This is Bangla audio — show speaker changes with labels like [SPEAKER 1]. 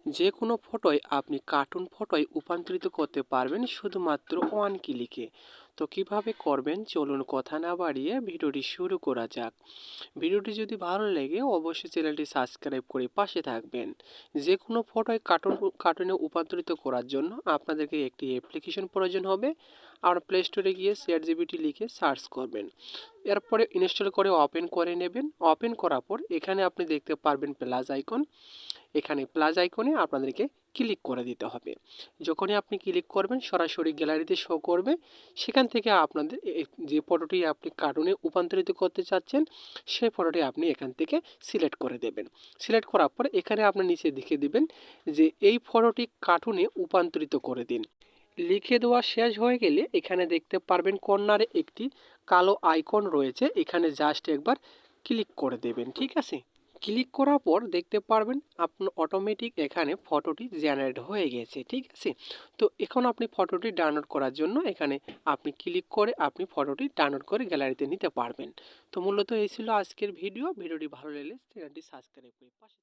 [SPEAKER 1] যে কোনো ফটোয় আপনি কার্টুন ফটোয় রূপান্তরিত করতে পারবেন শুধুমাত্র ওয়ান ক্লিকে। তো কিভাবে করবেন চলুন কথা না বাড়িয়ে ভিডিওটি শুরু করা যাক। ভিডিওটি যদি ভালো লেগে অবশ্যই চ্যানেলটি সাবস্ক্রাইব করে পাশে থাকবেন। যে কোনো ফটোয় কার্টুনে রূপান্তরিত করার জন্য আপনাদেরকে একটি অ্যাপ্লিকেশন প্রয়োজন হবে। আর প্লে স্টোরে গিয়ে চ্যাটজিপিটি লিখে সার্চ করবেন। এরপরে ইনস্টল করে ওপেন করে নেবেন। ওপেন করার পর এখানে আপনি দেখতে পারবেন প্লাস আইকন। এখানে প্লাস আইকনে আপনাদেরকে ক্লিক করে দিতে হবে। যখনই আপনি ক্লিক করবেন সরাসরি গ্যালারিতে শো করবে। সেখান থেকে আপনাদের যে ফটোটি আপনি কার্টুনে রূপান্তরিত করতে চাচ্ছেন সেই ফটোটি আপনি এখান থেকে সিলেক্ট করে দেবেন। সিলেক্ট করার পর এখানে আপনি নিচে লিখে দিবেন যে এই ফটোটি কার্টুনে রূপান্তরিত করে দিন। লিখে দেওয়া শেষ হয়ে গেলে এখানে দেখতে পারবেন কর্নারে একটি কালো আইকন রয়েছে, এখানে জাস্ট একবার ক্লিক করে দেবেন। ঠিক আছে, ক্লিক করার পর দেখতে পারবেন আপনার অটোমেটিক এখানে ফটোটি জেনারেট হয়ে গেছে। ঠিক আছে, তো এখন আপনি ফটোটি ডাউনলোড করার জন্য এখানে আপনি ক্লিক করে আপনি ফটোটি ডাউনলোড করে গ্যালারিতে নিতে পারবেন। তো মূলত এই ছিল আজকের ভিডিওটি ভালো লাগলে চ্যানেলটি সাবস্ক্রাইব করে পাশে